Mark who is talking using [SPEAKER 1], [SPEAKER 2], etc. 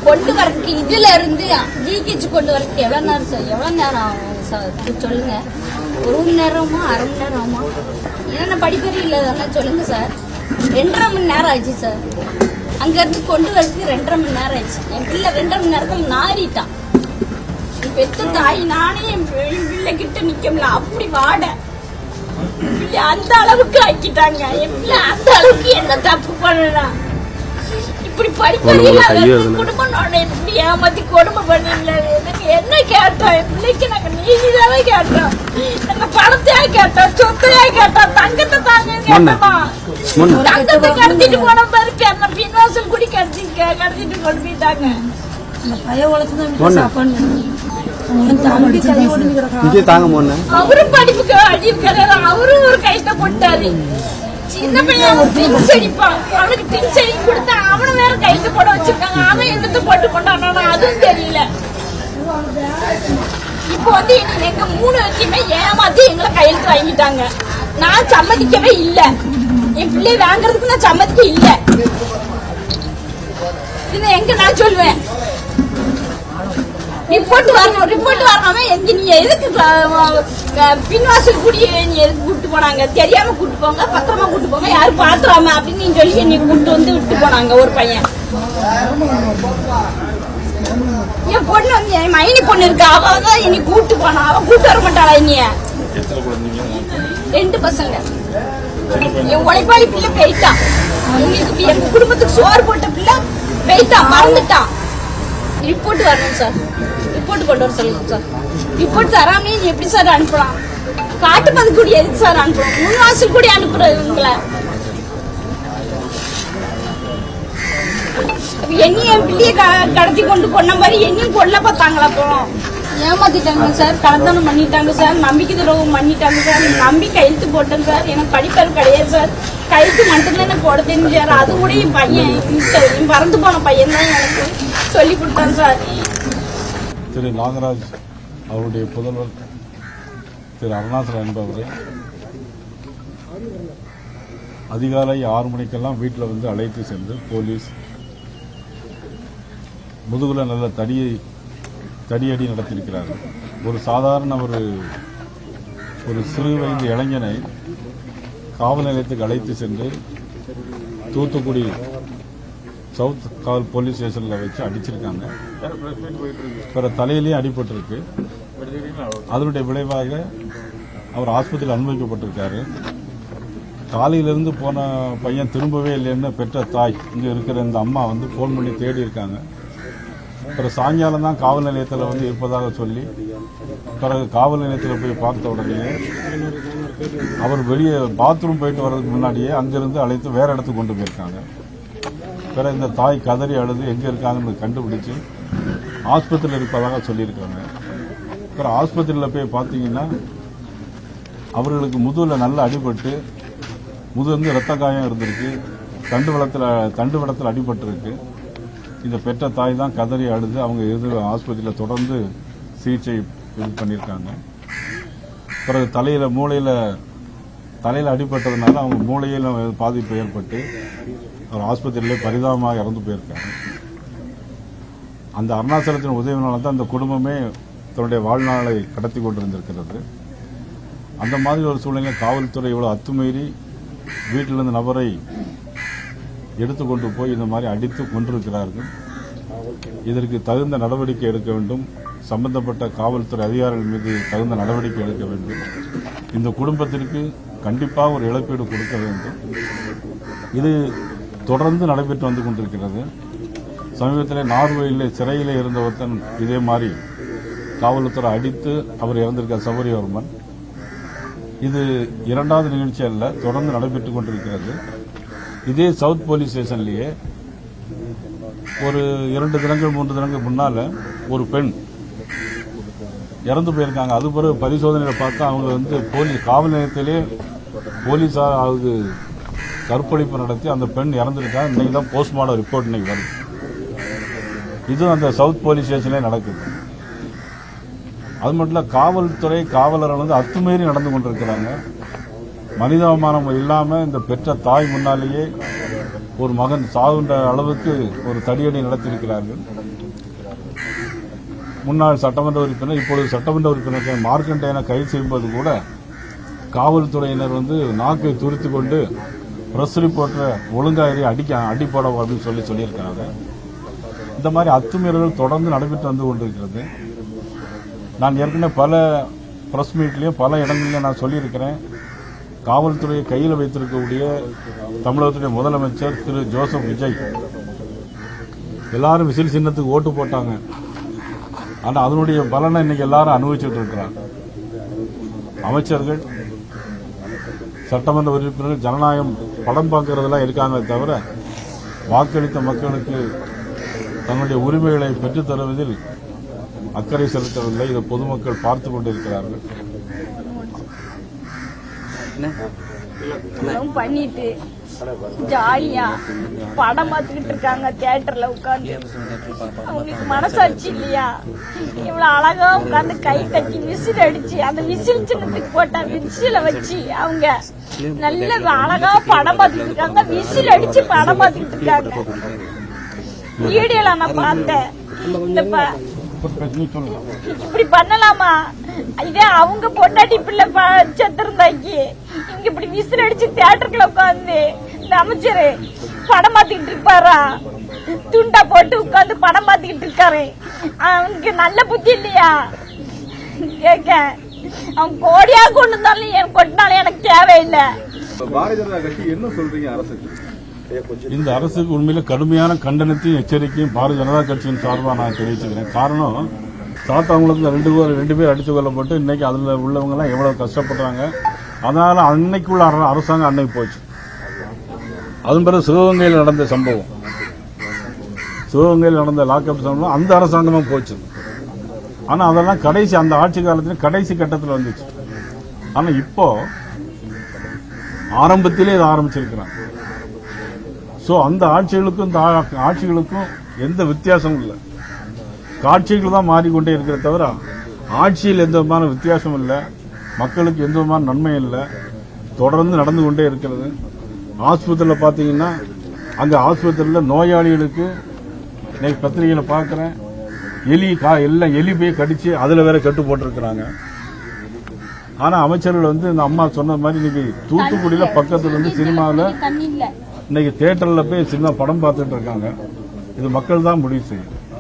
[SPEAKER 1] கொண்டு வரதுக்கு இதுல இருந்து ஜிஹெச் கொண்டு வரதுக்கு எவ்வளவு நேரம் சார்? எவ்வளவு நேரம் ஆகும் சார் சொல்லுங்க. 1 மணி நேரமா 1/2 மணி நேரம் ஆகுமா? என்னென்ன படிப்பறி இல்லதெல்லாம் சொல்லுங்க சார். 2.5 மணி நேரம் ஆயிடுச்சு சார். அங்க இருந்து கொண்டு வரதுக்கு 2.5 மணி நேரம் ஆயிடுச்சு. என் பிள்ளை 2.5 மணி நேரத்துல நாரிட்டான். பெத்த தாய் நானே என் பிள்ளை கிட்ட நிக்கல. அப்படி வாட அந்த அளவுக்கு ஆக்கிட்டாங்க. என் பிள்ளை அந்த அளவுக்கு என்ன தப்பு பண்ணலாம்? இப்படி படிப்பறி குடும்பம் இப்படி ஏமாத்தி கொடுமை பண்ணல. என்ன கேட்டோம்? என் பிள்ளைக்கு நாங்க நீதிதானே கேட்டோம். நாங்க பணத்தையா கேட்டோம், சொத்தையா கேட்டோம், தங்கத்தை தாங்க கேட்டோமா? தங்கத்தை கடத்திட்டு போன பாரு, பின்வாசல் குடி கடத்திட்டு கொண்டு போயிட்டாங்க. அவரும் படிப்புக்கு அடிக்கிறாரு. அவரும் ஒரு கைத்த போட்டாரு. சின்ன பையன் திங்ஸ் அடிப்பான். அவனுக்கு திங்ஸ் அடி கொடுத்தா அவனை வேற கைத்து போட வச்சிருக்காங்க. அவன் என்னத்தை போட்டு கொண்டானா அதுவும் தெரியல. இப்போ எங்க 3 வரைக்குமே ஏமாத்தி எங்களை கையெழுத்து வாங்கிட்டாங்க. நான் சம்மதிக்கவே இல்லை. என் பிள்ளை வாங்குறதுக்கு நான் சம்மதிக்க இல்லை. இது எங்க நான் சொல்லுவேன்? ரிப்போர்ட் வரணும். எங்க நீ எதுக்கு பின்வாசல் கூடி நீ எதுக்கு கூட்டு போனாங்க? தெரியாம கூட்டு போங்க, பத்திரமா கூட்டு போங்க, யாரும் பாத்துறாம அப்படின்னு சொல்லி என்னை கூட்டு வந்து விட்டு போனாங்க. ஒரு பையன் என் பொண்ணு என் மைனி பொண்ணு இருக்கு. அவதான் என்னை கூட்டு போனா. அவ கூட்டு வர மாட்டாளா? என்னைய 2 பசங்க. என் உழைப்பாளி பிள்ளை போயிட்டான். எங்க குடும்பத்துக்கு சோறு போட்ட பிள்ளை போயிட்டான், மறந்துட்டான். ரிப்போர்ட் வரணும் சார். ரிப்போர்ட் கொண்டு வர சொல்லுங்க சார். ரிப்போர்ட் தராமே எப்படி சார் அனுப்பலாம்? காட்டு மதுக்கூடி எதுக்கு சார் அனுப்பலாம்? 3 வாசல் கூடி அனுப்புறவங்கள என்னையும் என் பிள்ளைய கடத்தி கொண்டு கொண்ட மாதிரி என்னையும் கொல்ல பார்த்தாங்களா? அப்புறம் ஏமாத்திட்டாங்க சார். கலந்தானம் பண்ணிட்டாங்க சார். நம்பிக்கை துரோகம் பண்ணிட்டாங்க சார். நம்பி கையெழுத்து போட்டேன் சார். எனக்கு படிப்பறிவு கிடையாது சார். கையெழுத்து மட்டும்தான் எனக்கு போட தெரிஞ்சாரு. அது கூட என் பையன் பறந்து போன பையன் தான் எனக்கு சொல்லி கொடுத்தாங்க சார்.
[SPEAKER 2] திரு நாகராஜ் அவருடைய புதல்வர் திரு அருணாசலம் என்பவரை அதிகாலை 6 மணிக்கெல்லாம் வீட்டில் வந்து அழைத்து சென்று போலீஸ் முதுகுல நல்ல தடியடி நடத்தியிருக்கிறார்கள். ஒரு சாதாரண ஒரு சிறு வயது இளைஞனை காவல் நிலையத்துக்கு அழைத்து சென்று தூத்துக்குடி சவுத் காவல் போலீஸ் ஸ்டேஷனில் வச்சு அடிச்சிருக்காங்க. பிற தலையிலேயே அடிபட்டிருக்கு. அதனுடைய விளைவாக அவர் ஆஸ்பத்திரியில் அனுமதிக்கப்பட்டிருக்காரு. காலையிலிருந்து போன பையன் திரும்பவே இல்லைன்னு பெற்ற தாய் இங்கே இருக்கிற இந்த அம்மா வந்து ஃபோன் பண்ணி தேடி இருக்காங்க. பிறகு சாயங்காலம் தான் காவல் நிலையத்தில் வந்து இருப்பதாக சொல்லி பிறகு காவல் நிலையத்தில் போய் பார்த்த உடனே அவர் வெளியே பாத்ரூம் போயிட்டு வர்றதுக்கு முன்னாடியே அங்கிருந்து அழைத்து வேற இடத்துக்கு கொண்டு போயிருக்காங்க. பிறகு இந்த தாய் கதறி அழுது எங்கே இருக்காங்கன்னு கண்டுபிடிச்சு ஆஸ்பத்திரியில் இருப்பதாக சொல்லியிருக்காங்க. பிறகு ஆஸ்பத்திரியில் போய் பார்த்தீங்கன்னா அவர்களுக்கு முதுகில் நல்ல அடிபட்டு முதுகு ரத்த காயம் இருந்திருக்கு. தண்டுவடத்தில் அடிபட்டிருக்கு. இந்த பெற்ற தாய் தான் கதறி அழுது அவங்க ஆஸ்பத்திரியில் தொடர்ந்து சிகிச்சை பண்ணியிருக்காங்க. பிறகு தலையில் அடிபட்டதுனால அவங்க மூளையில் பாதிப்பு ஏற்பட்டு அவர் ஆஸ்பத்திரியிலே பரிதாபமாக இறந்து போயிருக்காங்க. அந்த அருணாச்சலத்தின் உதவினால தான் அந்த குடும்பமே தன்னுடைய வாழ்நாளை கடத்தி கொண்டிருந்திருக்கிறது. அந்த மாதிரி ஒரு சூழ்நிலையில் காவல்துறை இவ்வளவு அத்துமீறி வீட்டிலிருந்து நபரை எடுத்துக்கொண்டு போய் இந்த மாதிரி அடித்து கொண்டிருக்கிறார்கள். இதற்கு தகுந்த நடவடிக்கை எடுக்க வேண்டும். சம்பந்தப்பட்ட காவல்துறை அதிகாரிகள் மீது தகுந்த நடவடிக்கை எடுக்க வேண்டும். இந்த குடும்பத்திற்கு கண்டிப்பாக ஒரு இழப்பீடு கொடுக்க வேண்டும். இது தொடர்ந்து நடைபெற்று வந்து கொண்டிருக்கிறது. சமீபத்தில் நார்வேயில் சிறையில் இருந்த ஒருத்தன் இதே மாதிரி காவல்துறை அடித்து அவர் இறந்திருக்க சௌரியவர்மன். இது 2வது நிகழ்ச்சி அல்ல, தொடர்ந்து நடைபெற்றுக் கொண்டிருக்கிறது. இதே சவுத் போலீஸ் ஸ்டேஷன்லேயே ஒரு 2 தினங்கள் 3 தினங்கள் முன்னால ஒரு பெண் இறந்து போயிருக்காங்க. அது பிறகு பரிசோதனையில் பார்த்தா அவங்க வந்து காவல் நிலையத்திலே போலீஸார் அது கற்பழிப்பு நடத்தி அந்த பெண் இறந்துருக்காங்க. இன்னைக்கு தான் போஸ்ட்மார்டம் ரிப்போர்ட் இன்னைக்கு வருது. இதுவும் அந்த சவுத் போலீஸ் ஸ்டேஷன்லேயே நடக்குது. அது மட்டும் இல்ல, காவல்துறை காவலர்கள் வந்து அத்துமீறி நடந்து கொண்டிருக்கிறாங்க. மனிதாபிமானம் இல்லாம இந்த பெற்ற தாய் முன்னாலேயே ஒரு மகன் சாகின்ற அளவுக்கு ஒரு தடியடி நடத்தியிருக்கிறார்கள். முன்னாள் சட்டமன்ற உறுப்பினர் இப்பொழுது சட்டமன்ற உறுப்பினர் மார்க்கண்டேயனை கைது செய்யும்போது கூட காவல்துறையினர் நாக்கை துரித்து கொண்டு பிரஸ் ரிப்போர்ட்டரை ஒழுங்காயிரி அடி போட அப்படின்னு சொல்லியிருக்காங்க. இந்த மாதிரி அத்துமீறல்கள் தொடர்ந்து நடைபெற்று வந்து கொண்டிருக்கிறது. நான் ஏற்கனவே பல பிரஸ் மீட்லயும் பல இடங்களிலும் நான் சொல்லியிருக்கிறேன். காவல்துறையை கையில் வைத்திருக்கக்கூடிய தமிழகத்துடைய முதலமைச்சர் திரு ஜோசப் விஜய் எல்லாரும் விசில் சின்னத்துக்கு ஓட்டு போட்டாங்க. ஆனா அதனுடைய பலனை இன்னைக்கு எல்லாரும் அனுபவிச்சுட்டு இருக்கிறாங்க. அமைச்சர்கள், சட்டமன்ற உறுப்பினர்கள் ஜனநாயகம் படம் பார்க்கறதெல்லாம் இருக்காங்க தவிர வாக்களித்த மக்களுக்கு தங்களுடைய உரிமைகளை பெற்றுத் தருவதில் அக்கறை செலுத்தவில்லை. இதை பொதுமக்கள் பார்த்துக் கொண்டிருக்கிறார்கள்.
[SPEAKER 3] பண்ணிட்டு ஜாலியா படம் பார்த்துக்கிட்டு இருக்காங்க தியேட்டர்ல உட்கார்ந்து. அவங்களுக்கு மனசாட்சி இல்லையா? இவ்வளவு அழகா உட்கார்ந்து கை கட்டி விசில் அடிச்சு அந்த விசில் சின்னத்துக்கு போட்ட விசில வச்சு அவங்க நல்ல அழகா படம் பார்த்துக்கிட்டு இருக்காங்க. விசில் அடிச்சு படம் பார்த்துக்கிட்டு இருக்காங்க. வீடியோல நான் பார்த்தேன். இப்படி பண்ணலாமா? இதே அவங்க பொண்டாட்டி பிள்ளை செத்துருந்தாக்கி இவங்க இப்படி விசில் அடிச்சு தியேட்டருக்குள்ள உட்காந்து இந்த அமைச்சரு படம் பார்த்துக்கிட்டு இருப்பாரா? துண்டா போட்டு உட்காந்து படம் பார்த்துக்கிட்டு இருக்காரு. அவனுக்கு நல்ல புத்தி இல்லையா? கேட்க அவன் கோடியா கொண்டு வந்தாலும் என் கொட்டினாலும் எனக்கு தேவையில்லை.
[SPEAKER 4] பாரதிய ஜனதா கட்சி என்ன சொல்றீங்க அரசுக்கு?
[SPEAKER 2] இந்த அரசுக்கு உண்மையில கடுமையான கண்டனத்தையும் எச்சரிக்கையும் பாரதிய ஜனதா கட்சியின் சார்பாக நான் தெரிவிச்சுக்கிறேன். காரணம், சாத்தாங்குளத்தில் ரெண்டு பேர் அடித்து கொல்லப்பட்டு இன்னைக்கு அதுல உள்ளவங்க எல்லாம் எவ்வளவு கஷ்டப்படுறாங்க. அதனால அன்னைக்குள்ள அரசாங்கம் அன்னைக்கு போச்சு. அதன் பிறகு சிவகங்கையில் நடந்த சம்பவம், சிவகங்கையில் நடந்த லாக்அப் சம்பவம் அந்த அரசாங்கமும் போச்சு. ஆனா அதெல்லாம் கடைசி அந்த ஆட்சி காலத்தில் கடைசி கட்டத்தில் வந்துச்சு. ஆனா இப்போ ஆரம்பத்திலே இதை ஆரம்பிச்சிருக்கிறாங்க. சோ அந்த ஆட்சிகளுக்கும் இந்த ஆட்சிகளுக்கும் எந்த வித்தியாசமும் இல்லை. காட்சிகள் தான் மாறிக்கொண்டே இருக்கிற தவிர ஆட்சியில் எந்த விதமான வித்தியாசம் இல்லை. மக்களுக்கு எந்த விதமான நன்மை இல்லை. தொடர்ந்து நடந்து கொண்டே இருக்கிறது. ஆஸ்பத்திரியில் பாத்தீங்கன்னா அங்க ஆஸ்பத்திரியில் நோயாளிகளுக்கு இன்னைக்கு பத்திரிகையில பாக்கிறேன், எல்லாம் எலி போய் கடிச்சு அதுல வேற கட்டு போட்டிருக்கிறாங்க. ஆனா அமைச்சர்கள் இந்த அம்மா சொன்ன மாதிரி இன்னைக்கு தூத்துக்குடியில பக்கத்துல சினிமாவில் இன்னைக்கு தியேட்டர்ல போய் சினிமா படம் பார்த்துட்டு இருக்காங்க. இது மக்கள் தான் முடிவு செய்யும்.